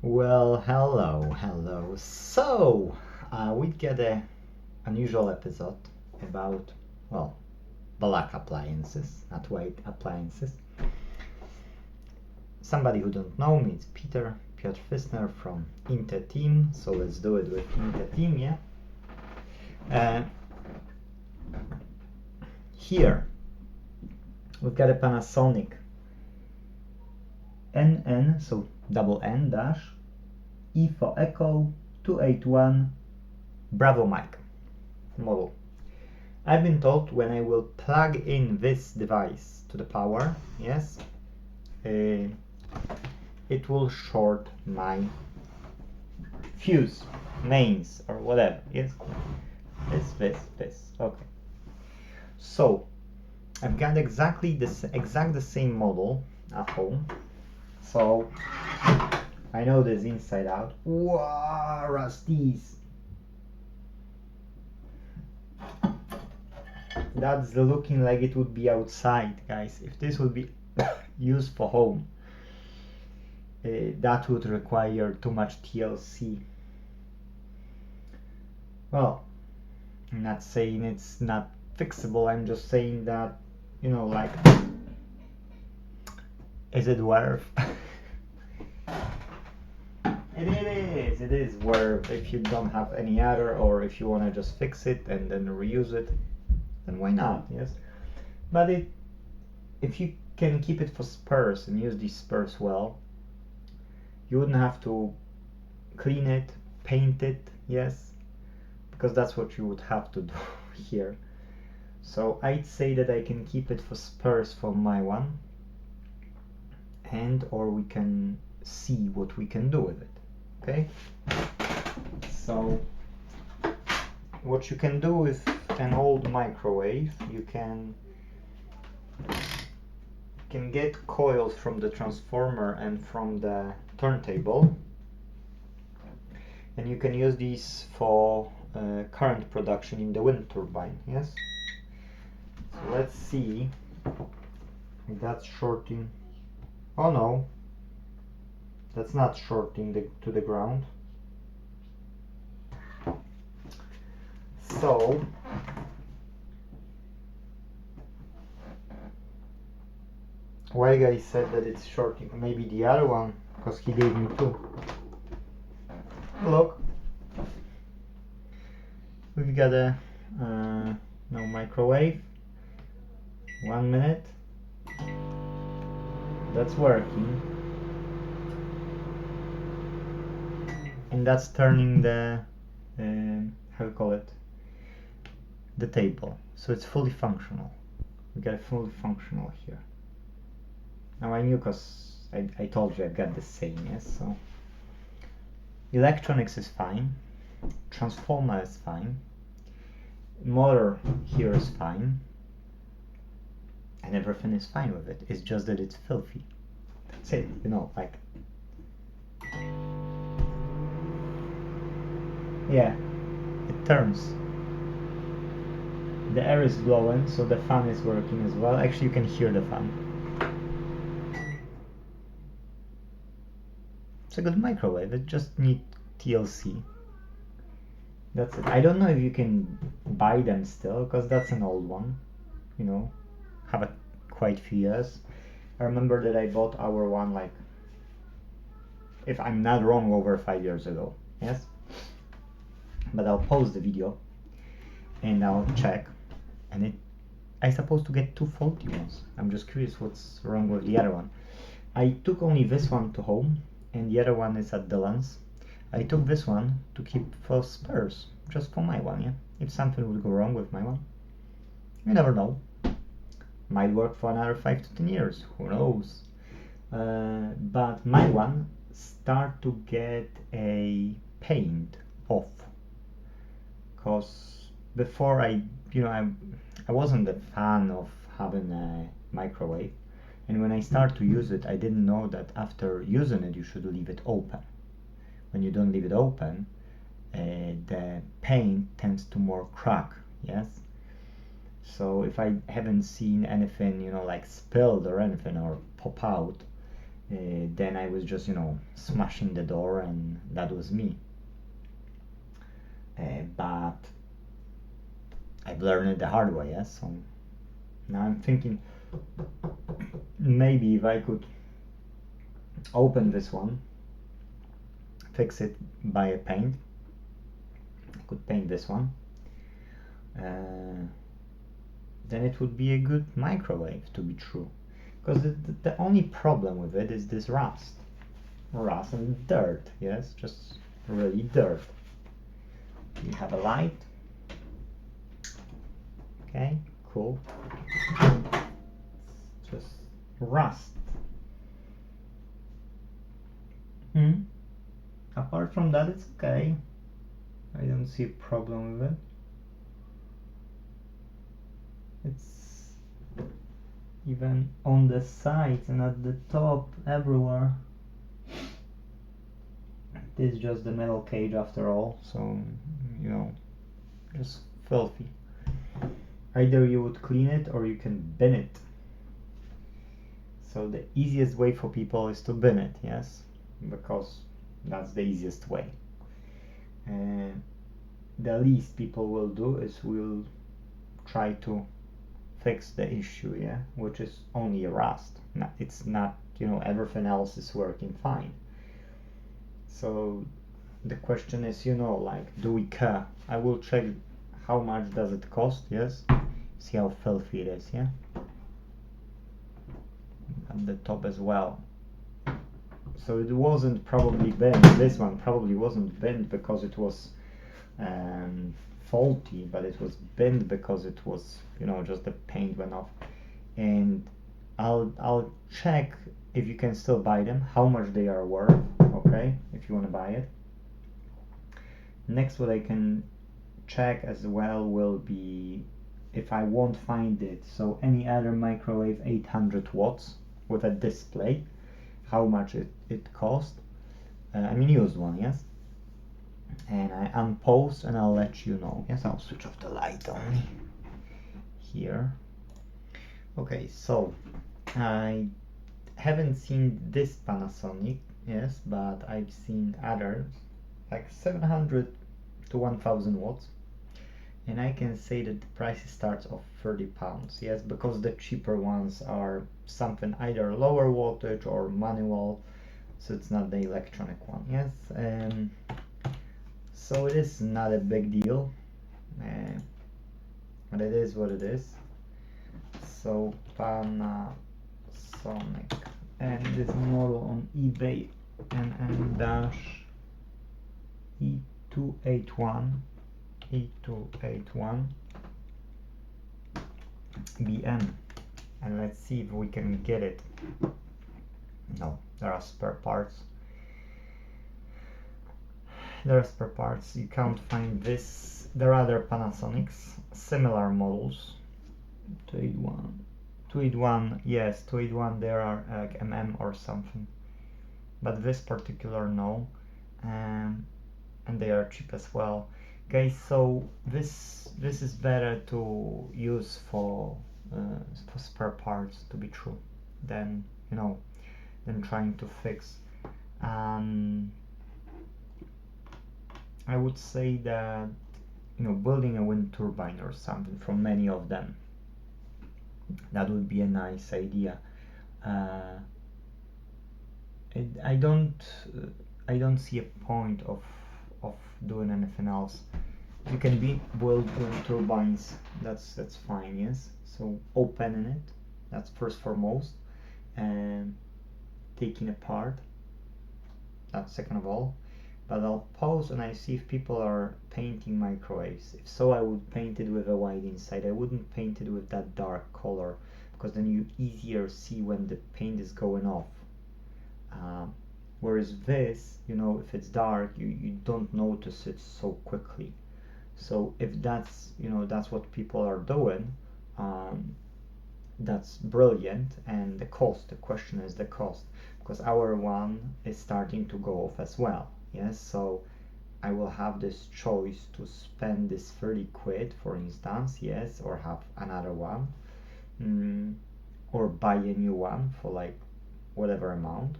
Well, hello. So, we get a unusual episode about, well, black appliances, not white appliances. Somebody who don't know me, it's Piotr Fisner from Inte.Team. So let's do it with Inte.Team, yeah? Here, we've got a Panasonic NN, so double N dash, E for Echo 281 Bravo mic model. I've been told when I will plug in this device to the power, yes, it will short my fuse, mains, or whatever, yes, this, okay. So, I've got exactly the same model at home, so I know this inside out. Wow, rusties! That's looking like it would be outside, guys. If this would be used for home, that would require too much TLC. Well, I'm not saying it's not fixable, I'm just saying that, you know, like, is it worth? It is worth. If you don't have any other, or if you want to just fix it and then reuse it, then why not, yes? But if you can keep it for spares and use these spares well, you wouldn't have to clean it, paint it, yes, because that's what you would have to do here. So I'd say that I can keep it for spares for my one, and or we can see what we can do with it. Okay, so what you can do with an old microwave, you can get coils from the transformer and from the turntable, and you can use these for current production in the wind turbine, yes? So let's see if that's shorting. Oh no, that's not shorting to the ground. So why guy said that it's shorting? Maybe the other one, because he gave me two. Look, we've got a no microwave. 1 minute. That's working, and that's turning the how you call it, the table, so it's fully functional. We got fully functional here. Now I knew, because I told you I've got the same, yes? So electronics is fine, transformer is fine, motor here is fine, and everything is fine with it. It's just that it's filthy. That's it, you know, like, yeah, it turns. The air is blowing, so the fan is working as well. Actually, you can hear the fan. It's a good microwave, it just needs TLC. That's it. I don't know if you can buy them still, because that's an old one, you know, have quite few years. I remember that I bought our one, like, if I'm not wrong, over 5 years ago, yes? But I'll pause the video and I'll check, and I'm supposed to get two faulty ones. I'm just curious what's wrong with the other one. I took only this one to home, and the other one is at Dylan's. I took this one to keep for spares, just for my one, yeah? If something would go wrong with my one. You never know. Might work for another 5 to 10 years, who knows? But my one start to get a paint off, because before I wasn't a fan of having a microwave, and when I start to use it, I didn't know that after using it you should leave it open. When you don't leave it open, the paint tends to more crack, yes? So if I haven't seen anything, you know, like spilled or anything or pop out, then I was just, you know, smashing the door, and that was me. But I've learned it the hard way, yes. So now I'm thinking maybe if I could open this one, fix it by a paint. I could paint this one. Then it would be a good microwave, to be true. Because the only problem with it is this rust and dirt, yes, just really dirt. You have a light. Okay, cool. It's just rust. Apart from that, it's okay. I don't see a problem with it. It's even on the sides and at the top, everywhere. This is just the metal cage after all, so, you know, just filthy. Either you would clean it or you can bin it. So the easiest way for people is to bin it, yes, because that's the easiest way. The least people will do is will try to fix the issue, yeah, which is only rust. It's not, you know, everything else is working fine. So the question is, you know, like, do we care? I will check how much does it cost, yes, see how filthy it is, yeah, at the top as well. So it wasn't probably bent, this one probably wasn't bent because it was faulty, but it was bent because it was, you know, just the paint went off. And I'll check if you can still buy them, how much they are worth, okay, if you want to buy it. Next, what I can check as well will be if I won't find it, so any other microwave 800 watts with a display, how much it cost. I mean used one, yes. And I unpause and I'll let you know. Yes, I'll switch off the light only here. Okay, so I haven't seen this Panasonic, yes, but I've seen others like 700 to 1000 watts, and I can say that the price starts off £30, yes, because the cheaper ones are something either lower wattage or manual, so it's not the electronic one, yes. So it is not a big deal, but it is what it is. So Panasonic, and this model on eBay, NN-E281 BM, and let's see if we can get it. No, there are spare parts. There are spare parts. You can't find this. There are other Panasonics, similar models. 281, yes, 281. There are like or something, but this particular no, and they are cheap as well. Okay, so this is better to use for spare parts, to be true, than, you know, than trying to fix. I would say that, you know, building a wind turbine or something from many of them, that would be a nice idea. I don't see a point of doing anything else. You can build wind turbines, that's fine, yes. So opening it, that's first foremost, and taking apart, that's second of all. But I'll pause and I see if people are painting microwaves. If so, I would paint it with a white inside. I wouldn't paint it with that dark color, because then you easier see when the paint is going off. Whereas this, you know, if it's dark, you don't notice it so quickly. So if that's, you know, that's what people are doing, that's brilliant. And the cost, the question is the cost, because our one is starting to go off as well, yes. So I will have this choice to spend this 30 quid, for instance, yes, or have another one, or buy a new one for like whatever amount.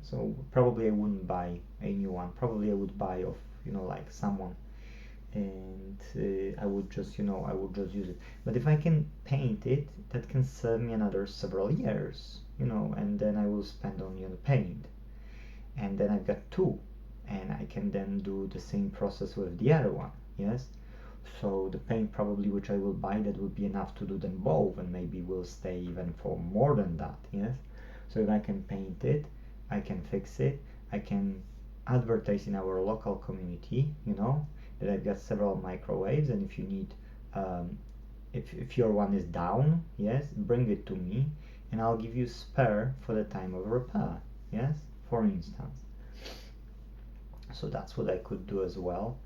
So probably I wouldn't buy a new one. Probably I would buy off, like someone, and I would just use it. But if I can paint it, that can serve me another several years, and then I will spend on paint, and then I've got two, and I can then do the same process with the other one. Yes. So the paint probably which I will buy, that will be enough to do them both, and maybe will stay even for more than that. Yes. So if I can paint it, I can fix it, I can advertise in our local community, that I've got several microwaves, and if you need, if your one is down, yes, bring it to me, and I'll give you spare for the time of repair. Yes, for instance. So that's what I could do as well.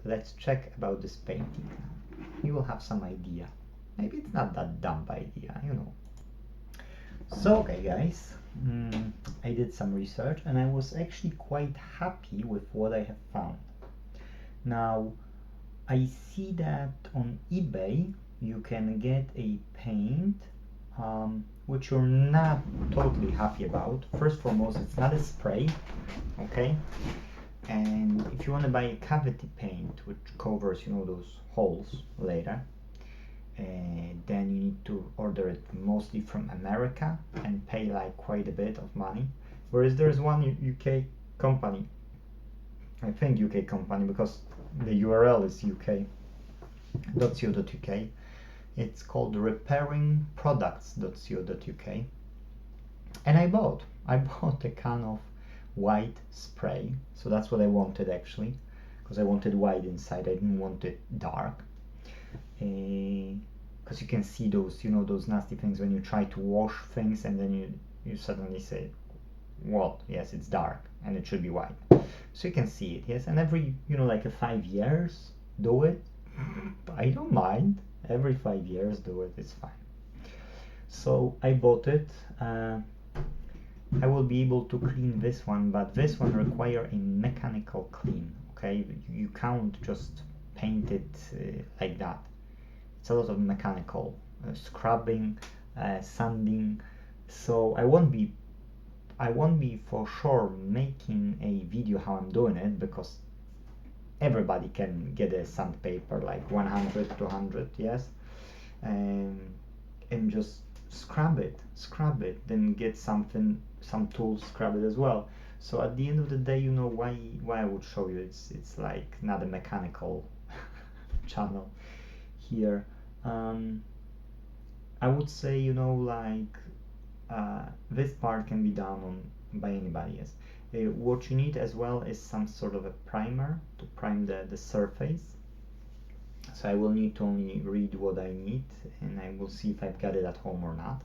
Let's check about this painting. You will have some idea. Maybe it's not that dumb idea, So, okay guys, I did some research, and I was actually quite happy with what I have found. Now, I see that on eBay you can get a paint which you're not totally happy about. First and foremost, it's not a spray, okay? And if you want to buy a cavity paint which covers, those holes later, then you need to order it mostly from America and pay like quite a bit of money. Whereas there's one UK company, I think UK company, because the URL is uk.co.uk. It's called repairingproducts.co.uk, and I bought a can of white spray. So that's what I wanted actually, because I wanted white inside, I didn't want it dark, because you can see those those nasty things when you try to wash things, and then you suddenly say, what? Yes, it's dark and it should be white. So you can see it, yes, and every like a 5 years do it. I don't mind. Every 5 years do it, it's fine. So I bought it. I will be able to clean this one, but this one require a mechanical clean. Okay, you can't just paint it like that. It's a lot of mechanical scrubbing, sanding. So I won't be for sure making a video how I'm doing it, because everybody can get a sandpaper like 100, 200, yes, and just scrub it, then get some tools, scrub it as well. So at the end of the day, why I would show you, it's like not a mechanical channel here. I would say this part can be done by anybody, yes. What you need as well is some sort of a primer to prime the surface. So I will need to only read what I need, and I will see if I've got it at home or not.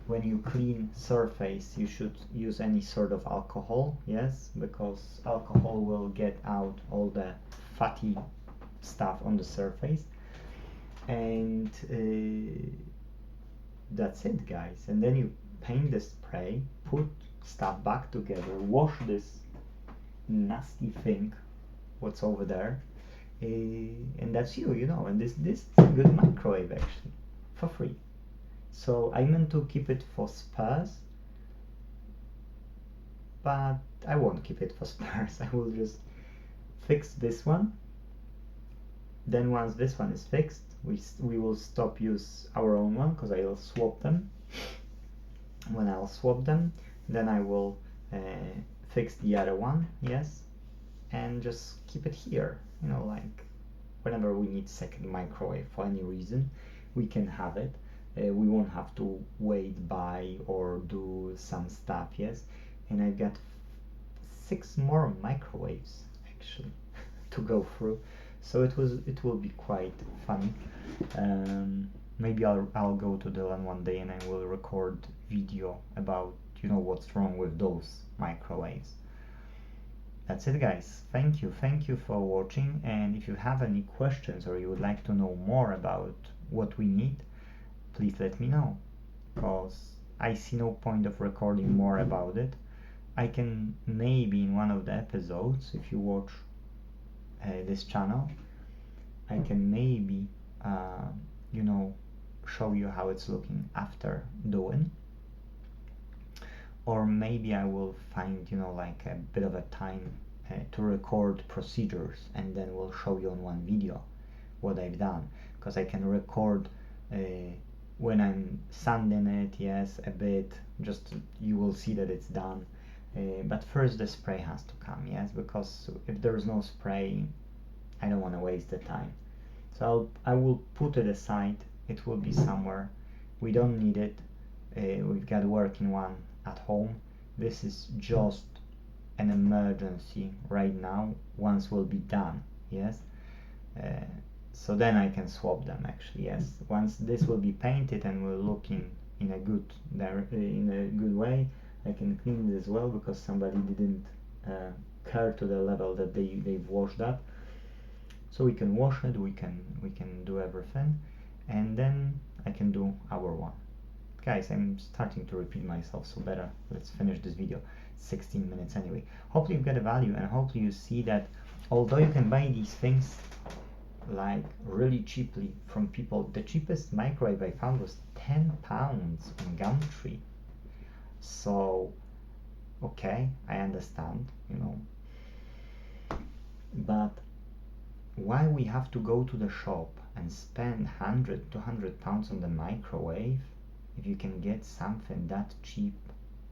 When you clean surface, you should use any sort of alcohol, yes, because alcohol will get out all the fatty stuff on the surface. And that's it, guys. And then you paint the spray, put stuff back together, wash this nasty thing what's over there, and that's and this is a good microwave actually, for free. So I meant to keep it for spares, but I won't keep it for spares. I will just fix this one. Then once this one is fixed, we will stop use our own one, because I'll swap them. When I'll swap them, then I will fix the other one, yes, and just keep it here. Like whenever we need second microwave for any reason, we can have it. We won't have to wait by or do some stuff, yes. And I've got 6 more microwaves actually to go through, so it will be quite fun. Maybe I'll go to Dylan one day and I will record video about what's wrong with those microwaves. That's it, guys. Thank you for watching, and if you have any questions or you would like to know more about what we need, please let me know, because I see no point of recording more about it. I can maybe in one of the episodes, if you watch this channel, I can maybe you know, show you how it's looking after doing. Or maybe I will find, you know, like a bit of a time to record procedures, and then we'll show you on one video what I've done, because I can record when I'm sanding it, yes, a bit, just you will see that it's done. But first the spray has to come, yes, because if there is no spray, I don't want to waste the time. So I will put it aside. It will be somewhere. We don't need it. We've got a working one at home. This is just an emergency right now. Once will be done, yes. So then I can swap them actually, yes. Once this will be painted and we're looking in a good way, I can clean it as well, because somebody didn't care to the level that they've washed that. So we can wash it, we can do everything, and then I can do our one. Guys, I'm starting to repeat myself, so better let's finish this video. 16 minutes anyway. Hopefully you get a value, and hopefully you see that although you can buy these things like really cheaply from people, the cheapest microwave I found was £10 in Gumtree. So okay, I understand, you know, but why we have to go to the shop and spend £100-200 on the microwave if you can get something that cheap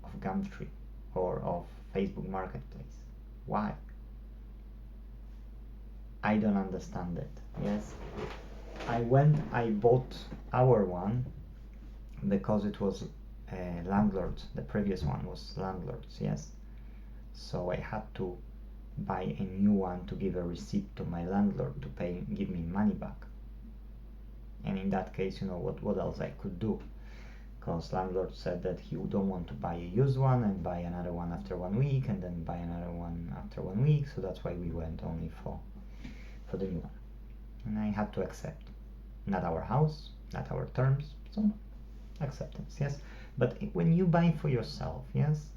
of Gumtree or of Facebook Marketplace? Why? I don't understand it. Yes, I bought our one because it was landlord's. The previous one was landlord's, yes. So I had to buy a new one to give a receipt to my landlord to give me money back. And in that case, you know, what else I could do? Because landlord said that he don't want to buy a used one and buy another one after 1 week, and then buy another one after 1 week. So that's why we went only for the new one. And I had to accept. Not our house, not our terms, so acceptance, yes. But when you buy for yourself, yes,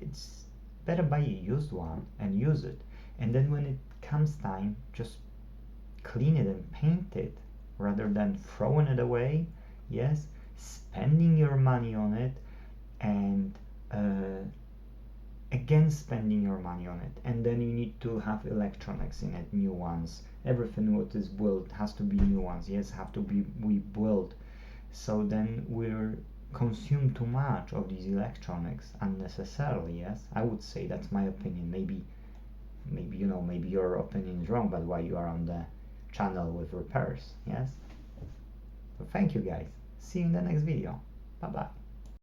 it's better buy a used one and use it, and then when it comes time, just clean it and paint it, rather than throwing it away, yes, spending your money on it, and again spending your money on it, and then you need to have electronics in it, new ones. Everything what is built has to be new ones, yes, have to be rebuilt. So then we're consume too much of these electronics unnecessarily, yes. I would say that's my opinion. Maybe you know, maybe your opinion is wrong, but why you are on the channel with repairs, yes. So thank you guys, see you in the next video, bye bye.